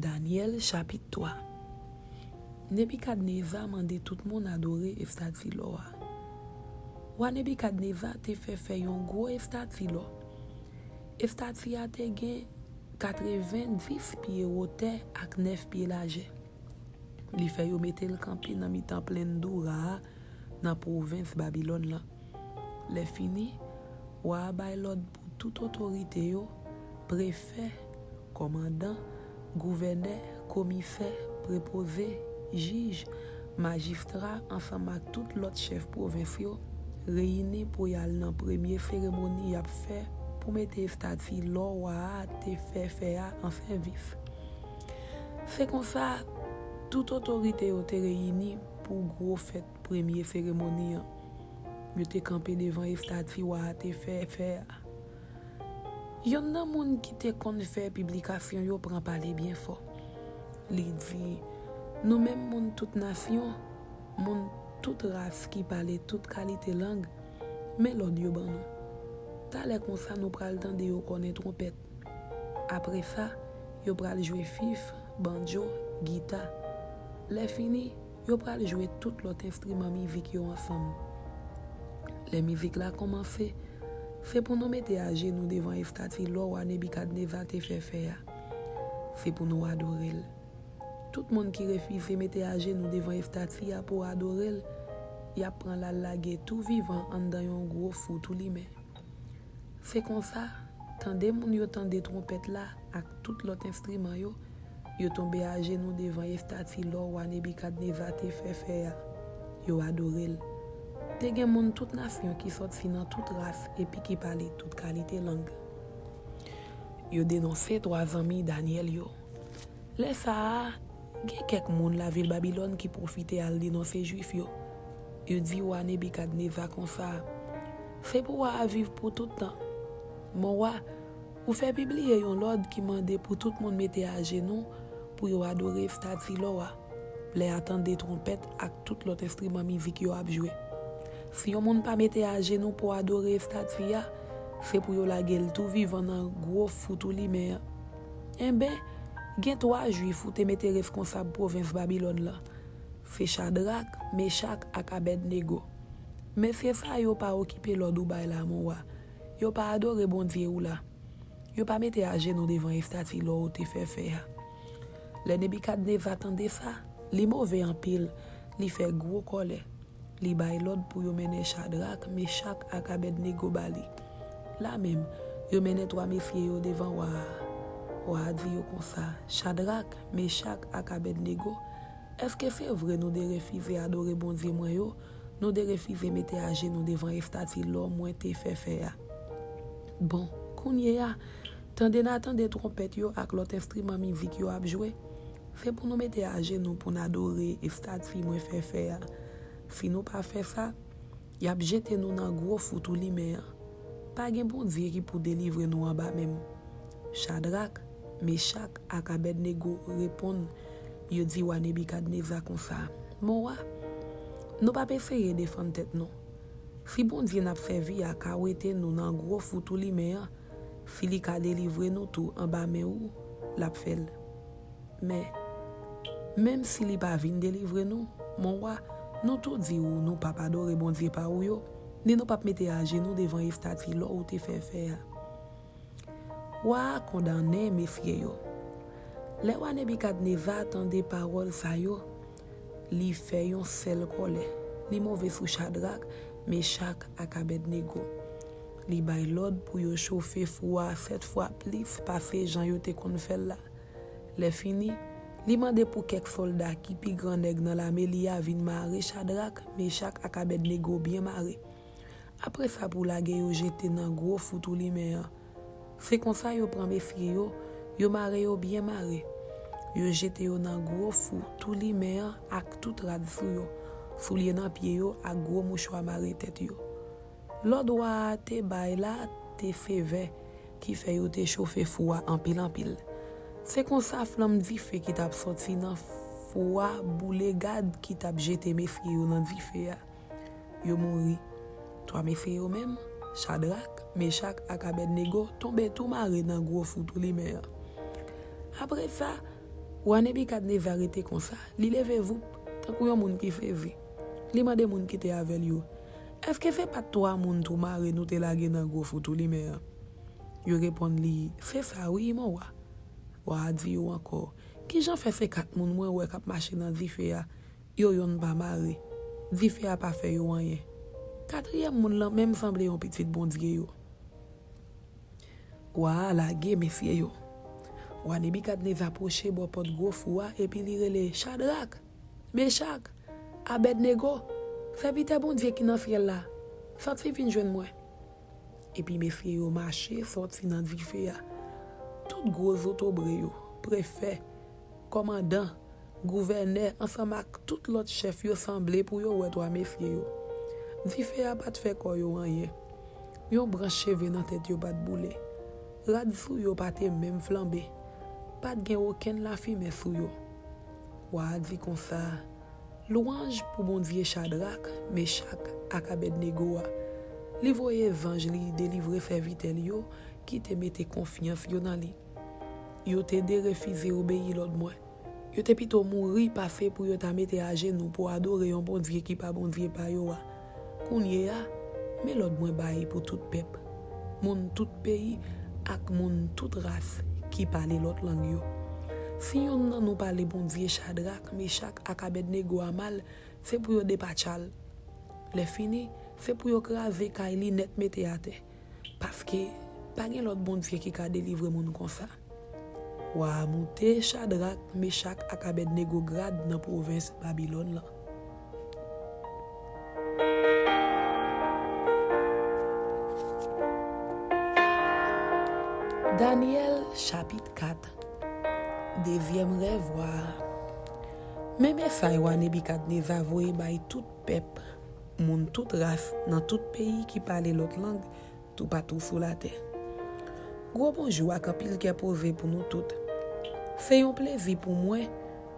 Daniel chapitre 3. Nebukadneza mande tout le monde adorer Eftat Filo. Wa Nebukadneza te fait yon gros Eftat Filo. Eftat Filo te gen 90 pieds hauteur ak 9 pieds large. Li fait yo mette le campi dans mi-temps plein d'Oura dans province Babylone là. Les fini, wa bay l'ordre pour toute autorité yo, préfet, commandant, gouverneur, commissaire, préposé, juge, magistrat, ensemble avec tout l'autre chef provinciaux, réunis pour y aller dans la première cérémonie y a fait pour mettre Eftat Filo te fait en service. C'est comme ça, toute autorité a été réunie pour gros fête première cérémonie. Yo te campé devant Eftat Filo te fait. Yon nan moun qui te kon faire publication yo prend parler bien fort. Li dit nous même moun toute nation, moun toute race qui parle toute qualité langue, mais l'autre yo ban nous. T'allais comme ça nous pral tande yo connaître trompette. Après ça, yo pral jouer fif, banjo, guitare. Les fini, yo pral jouer tout l'autre instrument musique yo ensemble. Les musiques là commencé. C'est pour nous mettre à genoux devant Eftat Filo ou Nebukadneza te fait faire. C'est pour nous adorer. Tout le monde qui refuse de mettre à genoux devant Eftat Filo pour adorer, il prend la lague tout vivant en dans un gros fou tout lui-même. C'est comme ça, tandis moun yo tande trompette là avec tout l'autre instrument yo tombé à genoux devant Eftat Filo ou Nebukadneza te fait faire. Yo adorer. Te gen moun toute nation qui sorti dans toute race et puis qui parle toute qualité langue. Yo dénoncé 3 amis Daniel yo. Les ça, gen quelques moun la ville Babylone qui profite à dénoncer juif yo. Yo dit wa Nebukadneza comme ça. C'est pour vivre pour tout temps. Mon roi, ou fait publier yon l'ordre qui mande pour tout le monde mettre à genoux pour yo adorer Eftat Filo. Les attendre des trompettes avec tout l'autre instrument musique yo a jouer. Si yon moun pas mette à genoux pour adorer Eftat Filo, c'est pour yo la gueule tout vivant dans gros fou tout li mais gen 3 juifs ou te mette responsable province Babylone là. C'est Shadrach, Meshach ak Abednego. Mais c'est ça yo pas occupé l'ordre bay là mon roi. Yo pas adorer bon Dieu ou là. Yo pas mette à genoux devant Eftat Filo ou te fait faire. Le Nebukadneza attendait ça, li mauvais en pile, li fait gros colère. Li bay l'ordre pour yo mener Shadrach, Meshach ak Abednego bali. Là même, yo mener 3 messieurs yo devant wa dit yo comme ça. Shadrach, Meshach ak Abednego, est-ce que c'est vrai nous de refuser adorer bon Dieu moi yo, nous de refuser mettre à genoux devant Eftat Filo moi te fait faire. Bon, kounye ya, tande trompette yo ak l'autre instrument musique yo a jouer. C'est pour nous mettre à genoux pour adorer Eftat Filo moi fait faire. Si nous pas fait ça, y a jeté nous dans gros fou tout li mais pas gen bon Dieu qui pour délivrer nous en bas même. Shadrach, Meshach ak Abednego répondent, yo dit wa Nebukadneza comme ça. Mon roi, nous pas essayer défendre tête non. Si bon Dieu n'a servi à kawete nous dans gros fou tout li mais si li ka délivrer nous tout en bas mais ou l'a fait. Mais même si li pas vinn délivrer nous, mon roi, nous tout dit ou nous pas adorer bon Dieu par ou yo, ni nous pas mettre à genoux devant Eftat Filo ou te fait faire. Wa condamné messieurs yo. Les wa Nebukadneza attendait parole ça yo, li fait yon seul colère. Li mauvais sous Shadrach, Meshach ak Abednego. Li bay l'ordre pour yo chauffer froid 7 fois plus passer Jean yo te kon fait là. Les fini li mande pour quelques soldats qui pi grand nèg dans la melia vinn marrer Shadrach, Meshach ak Abednego bien marrer. Après ça pour la guerre yo jeté dans gros fou tout li mais c'est comme ça yo prend messieurs yo marrer yo bien marrer. Yo jeté yo dans gros fou tout li mais ak tout rad sou yo. Soulier dans pied yo ak gros mouchoir marrer tête yo. L'ordre wa te bay là te fait qui fait yo te chauffer fou en pile. C'est comme ça flamme vif qui t'a sorti dans foua boule gade qui t'a jeté mes filles dans vif yo mouri. 3 messieurs yo même, Shadrach, Meshach ak Abednego tombé tout maré dans gros fou tout li mer. Après ça, Ou Nebukadnezar arrêté comme ça. Li leve vous tant que yon moun qui fait vie. Li mande moun qui te avec yo. Est-ce que c'est pas toi moun tout marre nous te lage dans gros photo li mais yo répond li c'est ça oui mon wa. Wa dit yo encore. Qui j'en fait ces 4 moun moi ouais k'ap marcher dans Zifé a. Yo yon pas marre. Zifé a pas fait yo rien. 4e moun là même semblé un petit bon Dieu yo. Wa la ge messieurs yo. Wa Nebukadnezar approché bo porte gros foua et puis li rele Shadrach, Meshach, Abednego. Serviteur bon Dieu qui dans ciel là. Sorti vinn joindre moi. Et puis messieurs yo marché sorti dans Zifé a. Tout gros autobre yo, préfet, commandant, gouverneur ensemble avec tout l'autre chef yo semblé pour yo ouais toi messieurs yo. Zifé a pas de fait quoi yo rien. Yo branche cheveux dans tête yo pas de bouler. Rad sou yo pas te même flambé. Pas de gen aucun la fumée sou yo. Wa dit comme ça. Louange pour bon Dieu Shadrach, Meshach ak Abednego. Li voye évangile délivrer serviteur yo qui te mette confiance yo dans li. Yo te de refuser obéir l'autre moi. Yo te plutôt mourir passer pour yo ta mette à genoux pour adorer un bon Dieu qui pas bon Dieu pa yo. Kounye a, mais l'autre moi bail pour tout peuple. Moun tout pays ak moun toute race qui parle l'autre langue yo. Si yon nan nous parle bon Dieu Shadrach, Meshach ak Abednego a mal, c'est pour yo dépatchal. Les fini, c'est pour yo craser kay li net mette à terre. Parce que pas gen l'autre bon Dieu qui ka délivrer moun comme ça. Wa monter Shadrach, Meshach ak Abednego grade dans province Babylone là. Daniel chapitre 4. Deuxième rêve. Même ça wa Nebukadnezar voye bay tout peuple, moun toute race dans tout pays qui parle l'autre langue, tout partout sur la terre. Gros bonjour à pile qui a posé pour nous toutes. C'est un plaisir pour moi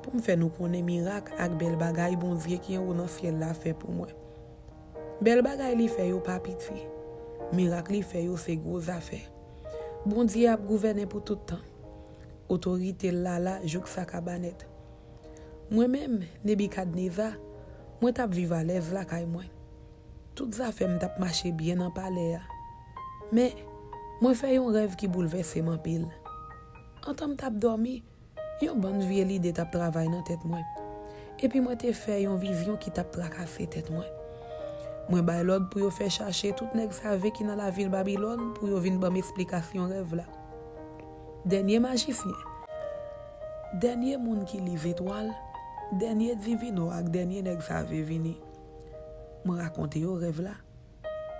pour me faire nous connaître miracle ak bel bagay bon Dieu qui en dans ciel la fait pour moi. Bel bagay li fait yo pas pitié. Miracle li fait yo c'est gros affaire. Bon Dieu a gouverné pour tout temps. Autorité là jouk sa cabanette. Moi-même, Nebukadnezar, moi tap vive à l'aise là kay moi. Toutes affaires me tap marcher bien en palais. Mais moi fait un rêve qui bouleverse mon pile. En temps tap dormi, yon bonne vieille idée tap travail dans tête moi. Et puis moi te fait une vision qui tap tracassé tête moi. Moi bay l'ordre pour yo faire chercher tout nèg savait qui dans la ville Babylone pour yo vinn bam explication rêve là. Dernier magicien. Dernier moun qui liv étoile, dernier divino ak dernier nèg savait vini. Moi raconter yo rêve là.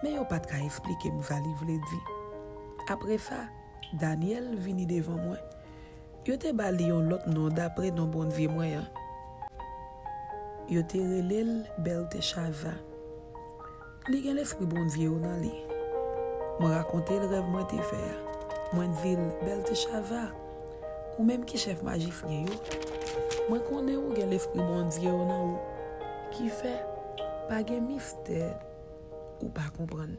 Mais yo pas ka expliquer m'sa livre dit. Après ça, Daniel vini devant moi. Yo te bali yon l'autre nom d'après non bon Dieu moi. Yo te relèl Belteshazzar. Li gen l'esprit bon Dieu dans li. Moi raconter le rêve moi te faire. Moi dit Belteshazzar ou même qui chef magicien yo. Moi connais ou gen l'esprit bon Dieu dans ou qui fait pas gen mystère ou pas comprendre.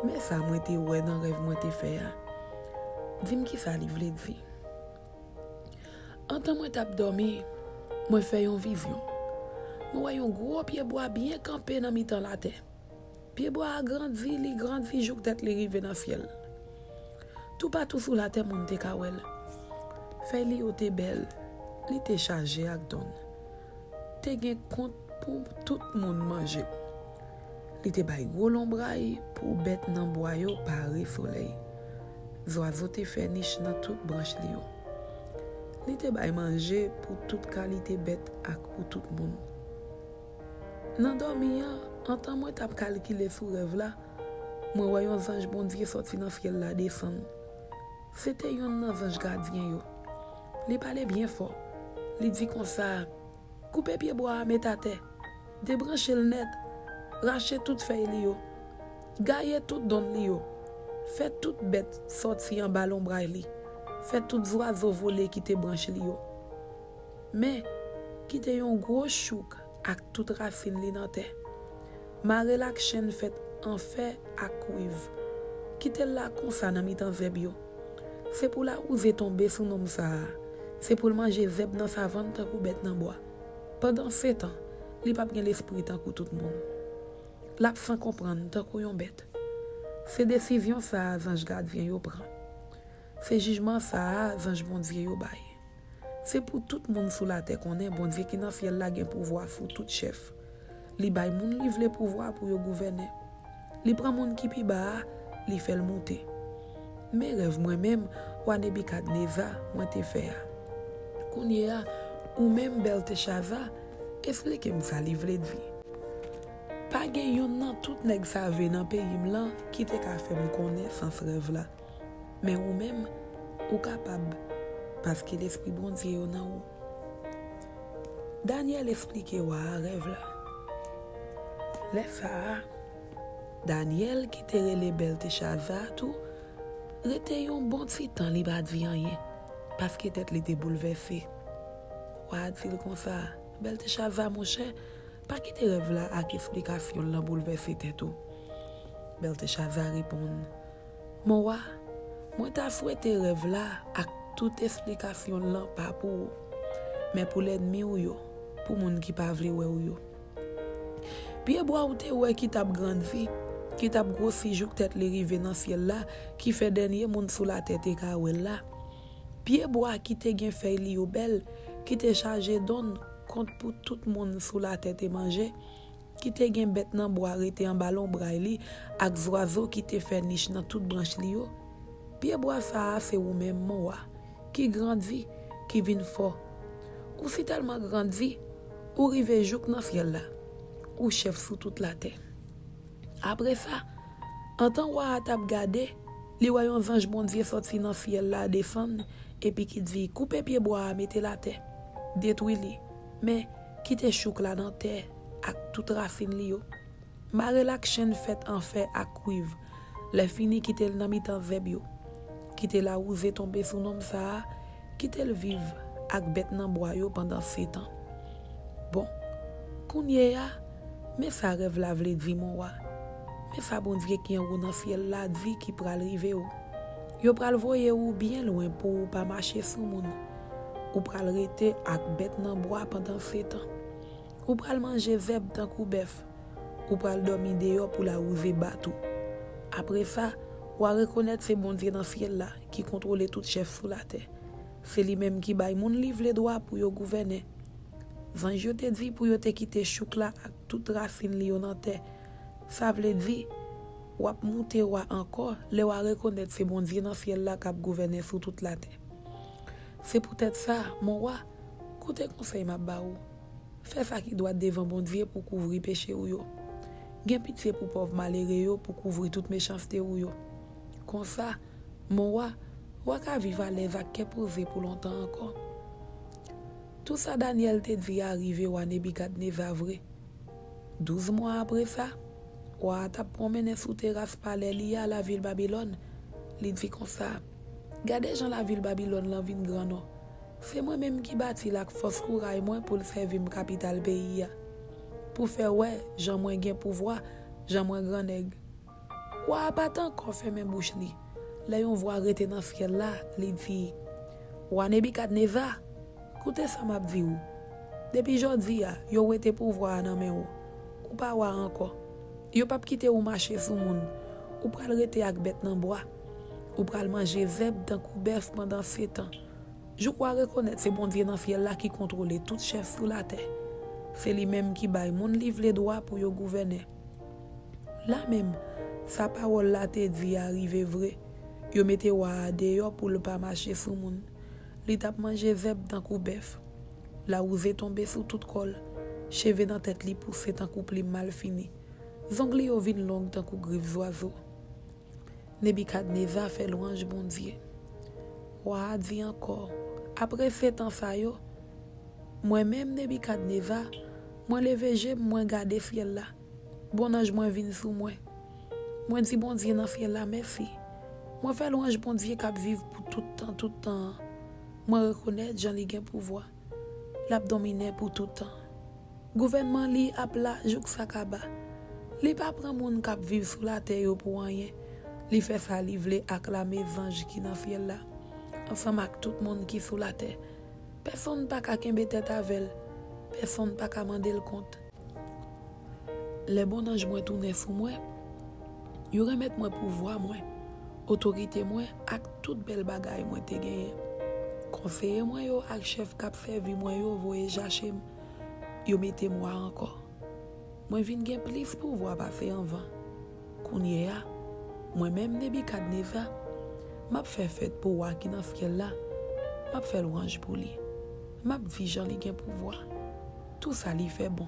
Mais ça moi te ouais dans rêve moi te faire. Dis-moi qui ça li vle di. En temps moi t'a dormi, moi fait une vision. Moi voyais un gros pied bois bien campé dans mi-temps la terre. Pied bois a grandi jouk tête li rive dans ciel. Tout partout sous la terre moun te kawel. Fait li te belle, li te chargé ak don. Te gen compte pour tout moun manger. Li te bay gros lombraille pour bête nan bois yo pare soleil. Oiseau te fait niche dans toute branche li yo. Li te bay manger pour toute qualité bête ak pour tout moun. Nan dormi en temps moi t'a calculé sous rêve là, moi voyons ange bon Dieu sorti dans ciel là descendre. C'était un ange gardien yo. Li parlait bien fort. Li dit comme ça, couper pied bois mettre à terre, débrancher le net, racher toute feuille li yo, gailler tout don li yo. Fait toute bête sorti en ballon braille li. Fait tout oiseau voler qui te branche li yo. Mais qui te yon gros chouk ak toute racine li nan terre. Mare lak chen fait en fer ak cuivre. Qui te la comme ça nan mitan zeb yo. C'est pour la ouze tomber sous nom ça. c'est pour manger zeb dans sa vente tant qu'on bête dans bois. Pendant 7 ans, il pas bien l'esprit tant que tout le monde. L'a sans comprendre tant qu'on yon bête. C'est décision ça ange gardien yo prend. C'est jugement ça ange bon Dieu yo bail. C'est pour tout le monde sous la terre qu'on est bon Dieu qui dans ciel la gen pouvoir sur tout chef. Li bay moun livre le pouvoir pour yo gouverner. Li prend moun qui pi bas, li fait le monter. Mes rêves moi-même, ou Nebukadnezar, moi te fait. Kounye a, ou même Belteshazzar, explique-moi ça livre de vie. Pas gen yon nan tout nèg sa ve nan pays m'lan qui te ka fait me connaître sans rêve là. Mais ou même ou capable parce que l'esprit bon Dieu yon nan ou. Daniel explique wa rêve là. Laisse ça. Daniel qui te relé Belteshazzar tout rete yon bon petit temps li ba di rien parce que tête li te bouleversé. Wa dit comme ça, Belteshazzar mon cher, pas qui te rêve là avec explication là bouleversé tête tout. Belteshazzar répond, mon roi, moi t'a souhaité rêve là avec toute explication là pas pour mais pour l'ennemi ou yo, pour moun qui pas vle ou yo. Puis bois ou te ouais qui t'a grandi, qui t'a grossi jouk tête li rive dans ciel là, qui fait dernier moun sous la tête et ka là. Pied bois qui te gen feuille li ou belle, qui te chargé donne compte pour tout le monde sous la tête et manger, qui te gen bête nan bois rete en ballon braille ak oiseau qui te fait niche dans toute branche li yo. Pied bois ça c'est ou même moi qui grandi, qui vinn fort. Ou si tellement grandi, ou rive jouk dans ciel là, ou chef sous toute la terre. Après ça, en temps où t'a regardé, les voyons ange bon Dieu sorti dans ciel là descendre et puis qui dit couper pied bois mettez la terre, détruit-li, mais quitter chouk là dans terre avec toute racine li yo. Mare la chaîne faite en fer à cuivre, les fini quitter dans mi-temps zeb yo. Quitter la ouze tomber sous nom ça, quitter le vivre avec bête nan bois yo pendant 7 ans. Bon, kounye a, mais ça rêve la vle di mon roi. Mais ça bon Dieu qui en dans ciel là dit qui pral rive ou. Yo pral voyer ou bien loin pour pas marcher sous moun. Ou pral rete ak bête nan bois pendant 7 ans. Ou pral manger zeb tant kou bœuf. Ou pral dormir dehors pour la ouze bateau. Après ça, ou reconnaître c'est bon Dieu dans ciel là qui contrôle tout chef sur la terre. C'est lui même qui bay moun livre les droits pour yo gouverner. Zanj yo te dit pour yo te quitter chouk là ak toute racine li yo nan terre. Ça veut dire ou ap monter ou encore le ou reconnaître c'est bon Dieu dans ciel là qui gouverner sur toute la terre. C'est peut-être ça mon roi, côté conseil m'a ba ou. Fais ça qui doit devant bon Dieu pour couvrir péché ou yo. Gen pitié pour pauvre malheureux yo pour couvrir toute méchanceté ou yo. Comme ça, mon roi, ou ka vivre à l'aise ak posé pour longtemps encore. Tout ça Daniel te dit arrivé ou Nebukadnezar vrai. 12 mois après ça, ou t'a promené sous terrasse palais li à la ville Babylone. Li dit comme ça. Gardez Jean la ville Babylone la ville grand non. C'est moi même qui bâti la force courage moi pour le servir mon capital pays. Pour faire ouais, Jean moins gain pouvoir, Jean moins grand nèg. Ou pas tant encore fait même bouche li. Là on voit arrêter dans ciel là, li dit. Ou Nebukadnezar, écoutez ça m'a dit ou. Depuis jodi yo rete pouvoir nan men ou pas wa encore. Yo pas quitter ou marcher sous moun. Ou pral rete ak bête nan bois. Ou pral manger zeb dans bœuf pendant 7 ans. Je crois reconnaître c'est bon Dieu dans ciel là qui contrôle tout chef sur la terre. C'est lui même qui bail moun livre les droits pour yo gouverner. Là même, sa parole là te dit arriver vrai. Yo mette wa dehors pour le pas marcher sous moun. Li tap manger zeb dans bœuf. La ouze tombé sous toute col. Cheveux dans tête li poussé tant couple mal fini. Zongli yo vin long tant kou griffes oiseau. Nebukadnezar fait louange bon Dieu. Wa dit encore, après 7 ans ça yo, moi-même Nebukadnezar, moi levé j'ai moi garder ciel là. Bon ange moi vinn sous moi. Moi dit bon Dieu dans ciel là merci. Moi fait louange bon Dieu qui vivre pour tout temps. Moi reconnaître Jean li gen pouvoir. L'a dominer pour tout temps. Gouvernement li ap la jouk sakaba. Li pa pran moun k'ap vivre sur la terre yo pour rien. Li fait ça li vle acclamer ange qui dans ciel là. Ensemble avec tout monde qui sur la terre. Personne pas qu'à kembe tête avec. Personne pas qu'à demander le compte. Les bons anges moi tourner fou moi. Yo remettre moi pouvoir moi, autorité moi ak toute belle bagaille moi te gagné. Conseiller moi yo ak chef k'ap fait vie moi yo voye jache yo mette moi encore. Moi vinn gen plus pouvoir pas faire en vent. Kounye ya, moi même Nebukadneza, m'a fait fête pour wa qui dans ciel là. M'a fait louange pour lui. M'a vision li gen pouvoir. Tout ça li fait bon.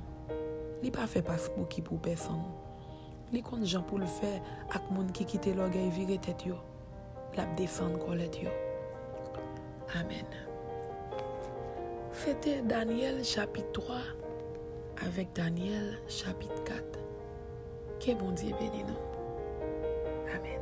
Li pas fait passe pour qui pour personne. Li kon jan pour le faire ak moun qui quitte l'orgueil vire tête yo. La défendre colette yo. Amen. C'était Daniel chapitre 3 avec Daniel chapitre 4. Que bon Dieu bénisse nous. Amen.